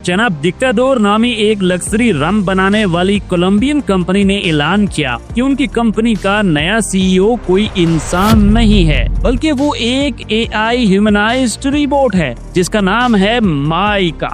जनाब, डिक्टाडोर नामी एक लग्जरी रम बनाने वाली कोलंबियन कंपनी ने ऐलान किया कि उनकी कंपनी का नया सीईओ कोई इंसान नहीं है, बल्कि वो एक एआई ह्यूमनाइज्ड रोबोट है जिसका नाम है माइका।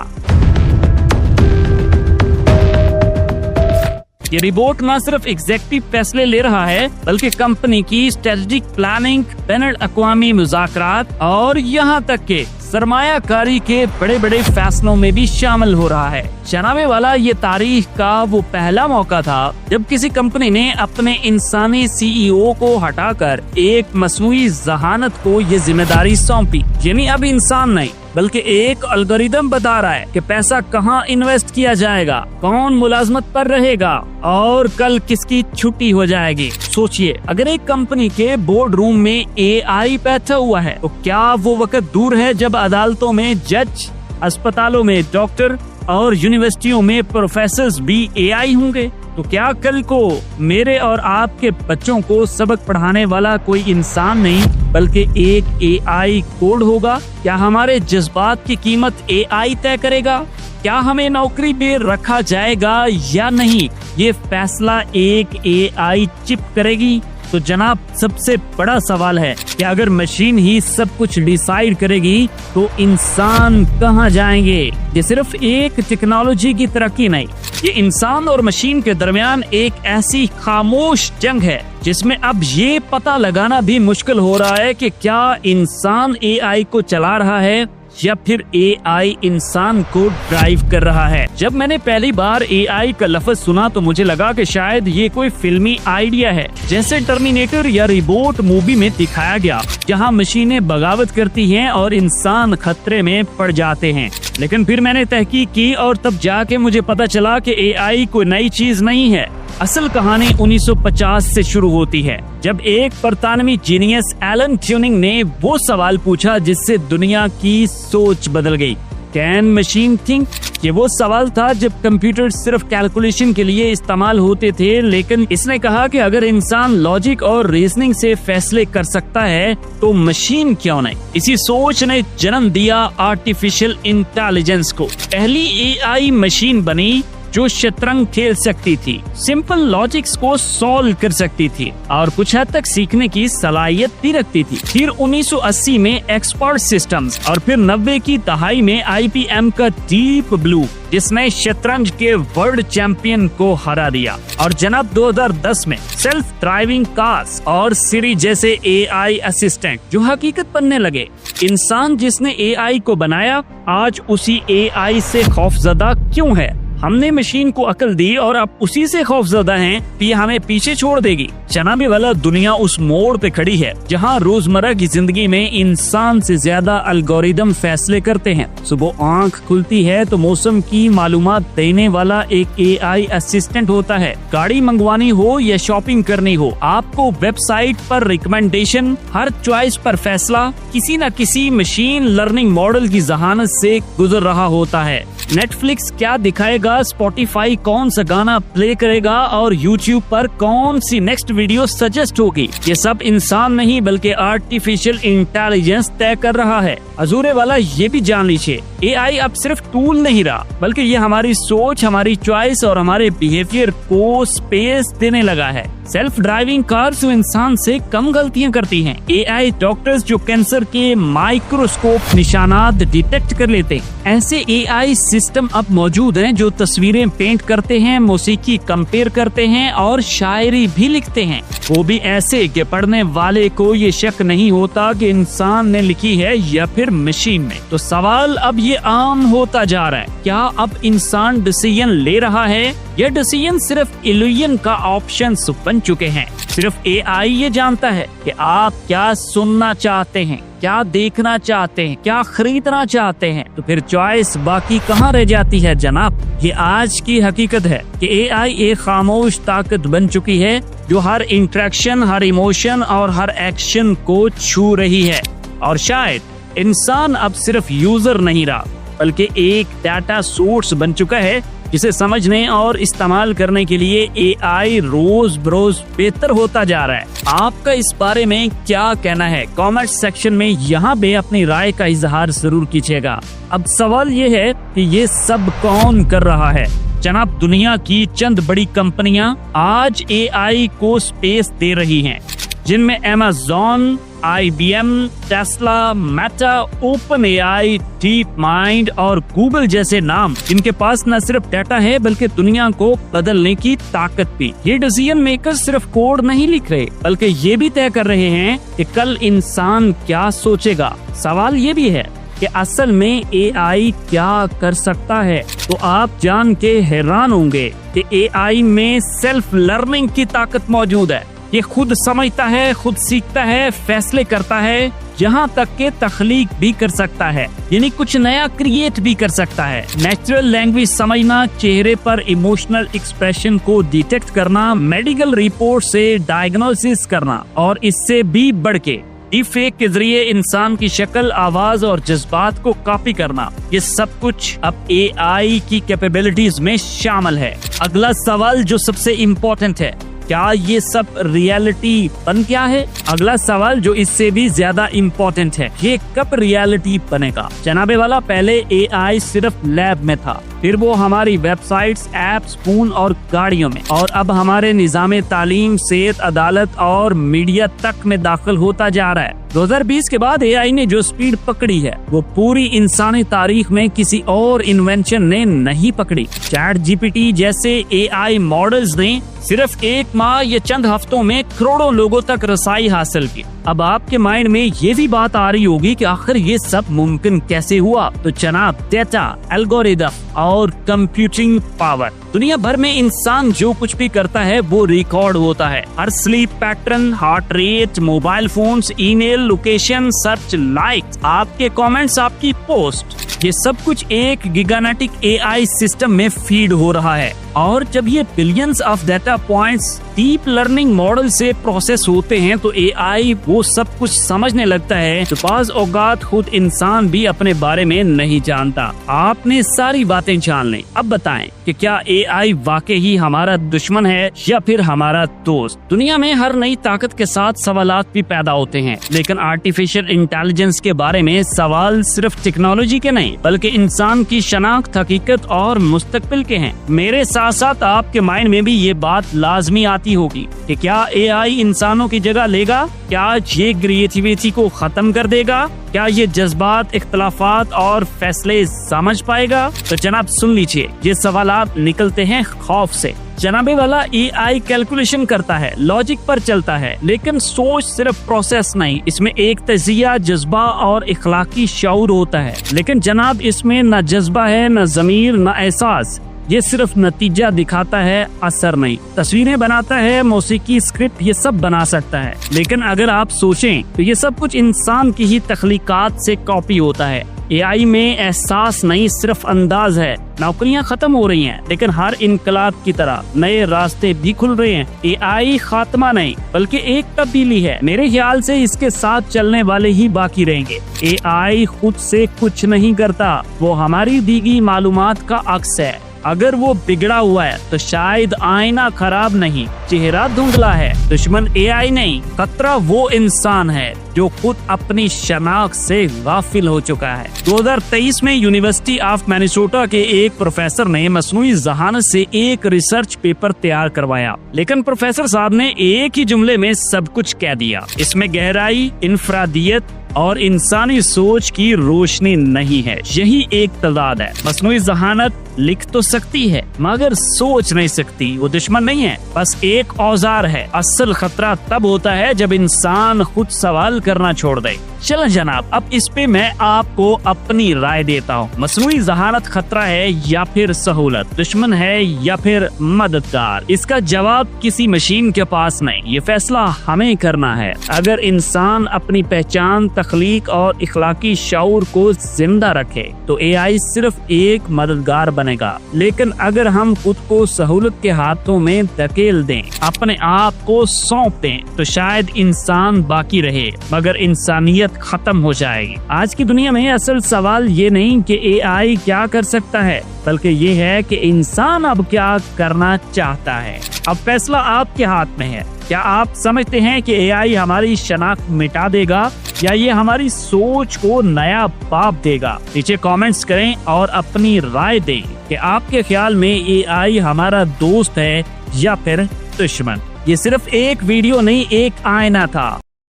ये रोबोट न सिर्फ एग्जेक्टिव फैसले ले रहा है, बल्कि कंपनी की स्ट्रेटेजिक प्लानिंग, बैनुल अक़वामी मुज़ाकरात और यहाँ तक के सरमायाकारी के बड़े बड़े फैसलों में भी शामिल हो रहा है। जनाबे वाला, ये तारीख का वो पहला मौका था जब किसी कंपनी ने अपने इंसानी सीईओ को हटाकर एक मसनूई ज़हानत को ये जिम्मेदारी सौंपी। यानी अब इंसान नहीं, बल्कि एक एल्गोरिदम बता रहा है कि पैसा कहाँ इन्वेस्ट किया जाएगा, कौन मुलाजमत पर रहेगा और कल किसकी छुट्टी हो जाएगी। सोचिए, अगर एक कंपनी के बोर्ड रूम में एआई बैठा हुआ है तो क्या वो वक्त दूर है जब अदालतों में जज, अस्पतालों में डॉक्टर और यूनिवर्सिटियों में प्रोफेसर्स भी एआई होंगे। तो क्या कल को मेरे और आपके बच्चों को सबक पढ़ाने वाला कोई इंसान नहीं, बल्कि एक एआई कोड होगा? क्या हमारे जज्बात की कीमत एआई तय करेगा? क्या हमें नौकरी पे रखा जाएगा या नहीं, ये फैसला एक एआई चिप करेगी। तो जनाब, सबसे बड़ा सवाल है कि अगर मशीन ही सब कुछ डिसाइड करेगी तो इंसान कहाँ जाएंगे? ये सिर्फ एक टेक्नोलॉजी की तरक्की नहीं, ये इंसान और मशीन के दरमियान एक ऐसी खामोश जंग है जिसमें अब ये पता लगाना भी मुश्किल हो रहा है कि क्या इंसान एआई को चला रहा है या फिर एआई इंसान को ड्राइव कर रहा है। जब मैंने पहली बार एआई का लफ्ज सुना तो मुझे लगा कि शायद ये कोई फिल्मी आइडिया है, जैसे टर्मिनेटर या रिबोट मूवी में दिखाया गया, जहां मशीनें बगावत करती हैं और इंसान खतरे में पड़ जाते हैं। लेकिन फिर मैंने तहकीक की और तब जाके मुझे पता चला कि एआई कोई नई चीज नहीं है। असल कहानी 1950 से शुरू होती है, जब एक बरतानवी जीनियस एलन ट्यूरिंग ने वो सवाल पूछा जिससे दुनिया की सोच बदल गई। Can machine think? ये वो सवाल था जब कंप्यूटर सिर्फ कैलकुलेशन के लिए इस्तेमाल होते थे, लेकिन इसने कहा कि अगर इंसान लॉजिक और रीजनिंग से फैसले कर सकता है तो मशीन क्यों नहीं। इसी सोच ने जन्म दिया आर्टिफिशियल इंटेलिजेंस को। पहली एआई मशीन बनी जो शतरंज खेल सकती थी, सिंपल लॉजिक्स को सॉल्व कर सकती थी और कुछ हद तक सीखने की सलाहियत भी रखती थी। फिर 1980 में एक्सपर्ट सिस्टम्स और फिर 90 की दहाई में आईबीएम का डीप ब्लू, जिसने शतरंज के वर्ल्ड चैंपियन को हरा दिया। और जनाब 2010 में सेल्फ ड्राइविंग कार्स और सिरी जैसे एआई असिस्टेंट जो हकीकत बनने लगे। इंसान जिसने एआई को बनाया आज उसी एआई से खौफजदा क्यों है? हमने मशीन को अकल दी और अब उसी से खौफजदा हैं कि ये हमें पीछे छोड़ देगी। जनाबे वाला, दुनिया उस मोड़ पे खड़ी है जहां रोजमर्रा की जिंदगी में इंसान से ज्यादा एल्गोरिदम फैसले करते हैं। सुबह आंख खुलती है तो मौसम की मालूमात देने वाला एक एआई असिस्टेंट होता है। गाड़ी मंगवानी हो या शॉपिंग करनी हो, आपको वेबसाइट पर रिकमेंडेशन, हर चॉइस पर फैसला किसी न किसी मशीन लर्निंग मॉडल की जहानत से गुजर रहा होता है। नेटफ्लिक्स क्या दिखाएगा, स्पॉटिफाई कौन सा गाना प्ले करेगा और यूट्यूब पर कौन सी नेक्स्ट वीडियो सजेस्ट होगी, ये सब इंसान नहीं बल्कि आर्टिफिशियल इंटेलिजेंस तय कर रहा है। अजूरे वाला, ये भी जान लीजिए, एआई अब सिर्फ टूल नहीं रहा, बल्कि ये हमारी सोच, हमारी चॉइस और हमारे बिहेवियर को स्पेस देने लगा है। सेल्फ ड्राइविंग कार्स जो इंसान से कम गलतियां करती हैं, एआई डॉक्टर्स जो कैंसर के माइक्रोस्कोप निशानात डिटेक्ट कर लेते हैं। ऐसे एआई सिस्टम अब मौजूद हैं जो तस्वीरें पेंट करते हैं, मौसीकी कंपेयर करते हैं और शायरी भी लिखते हैं, वो भी ऐसे कि पढ़ने वाले को ये शक नहीं होता कि इंसान ने लिखी है या फिर मशीन में। तो सवाल अब ये आम होता जा रहा है, क्या अब इंसान डिसीजन ले रहा है या डिसीजन सिर्फ इल्यूजन का ऑप्शन बन चुके हैं? सिर्फ एआई ये जानता है कि आप क्या सुनना चाहते हैं, क्या देखना चाहते हैं, क्या खरीदना चाहते हैं। तो फिर चॉइस बाकी कहाँ रह जाती है जनाब? ये आज की हकीकत है कि एआई एक खामोश ताकत बन चुकी है जो हर इंटरेक्शन, हर इमोशन और हर एक्शन को छू रही है। और शायद इंसान अब सिर्फ यूजर नहीं रहा, बल्कि एक डाटा सोर्स बन चुका है इसे समझने और इस्तेमाल करने के लिए AI रोज बरोज बेहतर होता जा रहा है। आपका इस बारे में क्या कहना है? कमेंट सेक्शन में यहाँ पे अपनी राय का इजहार जरूर कीजिएगा। अब सवाल ये है कि ये सब कौन कर रहा है? जनाब, दुनिया की चंद बड़ी कंपनियां आज AI को स्पेस दे रही हैं, जिनमें Amazon, IBM, Tesla, Meta, OpenAI, DeepMind और गूगल जैसे नाम, जिनके पास न सिर्फ डाटा है बल्कि दुनिया को बदलने की ताकत भी। ये डिसीजन मेकर सिर्फ कोड नहीं लिख रहे बल्कि ये भी तय कर रहे हैं कि कल इंसान क्या सोचेगा। सवाल ये भी है कि असल में AI क्या कर सकता है। तो आप जान के हैरान होंगे कि AI में सेल्फ लर्निंग की ताकत मौजूद है। ये खुद समझता है, खुद सीखता है, फैसले करता है, यहाँ तक के तख्लीक भी कर सकता है, यानी कुछ नया क्रिएट भी कर सकता है। नेचुरल लैंग्वेज समझना, चेहरे पर इमोशनल एक्सप्रेशन को डिटेक्ट करना, मेडिकल रिपोर्ट से डायग्नोसिस करना और इससे भी बढ़ के डीपफेक के जरिए इंसान की शक्ल, आवाज और जज्बात को कॉपी करना, ये सब कुछ अब AI की कैपेबिलिटीज में शामिल है। अगला सवाल जो सबसे इम्पोर्टेंट है, क्या ये सब रियलिटी बन गया है? अगला सवाल जो इससे भी ज्यादा इम्पोर्टेंट है, ये कब रियलिटी बनेगा? जनाबे वाला, पहले AI सिर्फ लैब में था, फिर वो हमारी वेबसाइट्स, एप्स, फोन और गाड़ियों में, और अब हमारे निजाम तालीम, सेहत, अदालत और मीडिया तक में दाखिल होता जा रहा है। 2020 के बाद AI ने जो स्पीड पकड़ी है वो पूरी इंसानी तारीख में किसी और इन्वेंशन ने नहीं पकड़ी। ChatGPT जैसे AI मॉडल्स ने सिर्फ 1 माह या चंद हफ्तों में करोड़ों लोगों तक रसाई हासिल की। अब आपके माइंड में ये भी बात आ रही होगी कि आखिर ये सब मुमकिन कैसे हुआ? तो जनाब, डेटा, एल्गोरिदम और कंप्यूटिंग पावर। दुनिया भर में इंसान जो कुछ भी करता है वो रिकॉर्ड होता है। हर sleep pattern, heart rate, mobile phones, email, location, search, likes, आपके कमेंट्स, आपकी पोस्ट, ये सब कुछ एक गिगानेटिक AI सिस्टम में फीड हो रहा है। और जब ये billions of data points deep learning model से प्रोसेस होते हैं तो AI वो सब कुछ समझने लगता है तो बाज़ औक़ात खुद इंसान भी अपने बारे में नहीं जानता। आपने सारी बातें जान ली, अब बताएं कि क्या AI वाकई ही हमारा दुश्मन है या फिर हमारा दोस्त? दुनिया में हर नई ताकत के साथ सवालात भी पैदा होते हैं, लेकिन आर्टिफिशियल इंटेलिजेंस के बारे में सवाल सिर्फ टेक्नोलॉजी के नहीं बल्कि इंसान की शनाख्त, हकीकत और मुस्तकबिल के हैं। मेरे साथ साथ आपके माइंड में भी ये बात लाजमी आती होगी कि क्या AI इंसानों की जगह लेगा? क्या ये क्रिएटिविटी को खत्म कर देगा? क्या ये जज्बात, इख्तलाफात और फैसले समझ पाएगा? तो जनाब सुन लीजिए, ये सवालात निकलते हैं खौफ से। जनाबे वाला, AI कैलकुलेशन करता है, लॉजिक पर चलता है, लेकिन सोच सिर्फ प्रोसेस नहीं, इसमें एक तजिया, जज्बा और इखलाकी शऊर होता है। लेकिन जनाब, इसमें न जज्बा है, न ज़मीर, न एहसास। ये सिर्फ नतीजा दिखाता है, असर नहीं। तस्वीरें बनाता है, मौसीकी, स्क्रिप्ट, ये सब बना सकता है, लेकिन अगर आप सोचें तो ये सब कुछ इंसान की ही तख्लीकात से कॉपी होता है। AI में एहसास नहीं, सिर्फ अंदाज है। नौकरियां खत्म हो रही हैं, लेकिन हर इनकलाब की तरह नए रास्ते भी खुल रहे हैं। AI खात्मा नहीं बल्कि एक तब्दीली है। मेरे ख्याल से इसके साथ चलने वाले ही बाकी रहेंगे। AI खुद से कुछ नहीं करता, वो हमारी दी गई मालूमात का अक्स है। अगर वो बिगड़ा हुआ है तो शायद आईना खराब नहीं, चेहरा धुंधला है। दुश्मन AI नहीं, खतरा वो इंसान है जो खुद अपनी शनाख्त से गाफिल हो चुका है। 2023 में यूनिवर्सिटी ऑफ मैनिसोटा के एक प्रोफेसर ने मसनूई ज़हानत से एक रिसर्च पेपर तैयार करवाया, लेकिन प्रोफेसर साहब ने एक ही जुमले में सब कुछ कह दिया। इसमें गहराई, इनफरादियत और इंसानी सोच की रोशनी नहीं है। यही एक तजाद है। मसनूई ज़हानत लिख तो सकती है मगर सोच नहीं सकती। वो दुश्मन नहीं है, बस एक औजार है। असल खतरा तब होता है जब इंसान खुद सवाल करना छोड़ दे। चलो जनाब, अब इस पे मैं आपको अपनी राय देता हूँ। मसनूई ज़हानत खतरा है या फिर सहूलत, दुश्मन है या फिर मददगार? इसका जवाब किसी मशीन के पास नहीं, ये फैसला हमें करना है। अगर इंसान अपनी पहचान, तख्लीक और इखलाकी शऊर को जिंदा रखे तो AI सिर्फ एक मददगार बनेगा। लेकिन अगर हम खुद को सहूलत के हाथों में धकेल दें, अपने आप को सौंप दें, तो शायद इंसान बाकी रहे मगर इंसानियत खत्म हो जाएगी। आज की दुनिया में असल सवाल ये नहीं कि AI क्या कर सकता है, बल्कि ये है कि इंसान अब क्या करना चाहता है। अब फैसला आपके हाथ में है। क्या आप समझते हैं कि एआई हमारी शनाख्त मिटा देगा या ये हमारी सोच को नया बाप देगा? नीचे कमेंट्स करें और अपनी राय दें कि आपके ख्याल में एआई हमारा दोस्त है या फिर दुश्मन। ये सिर्फ एक वीडियो नहीं, एक आईना था।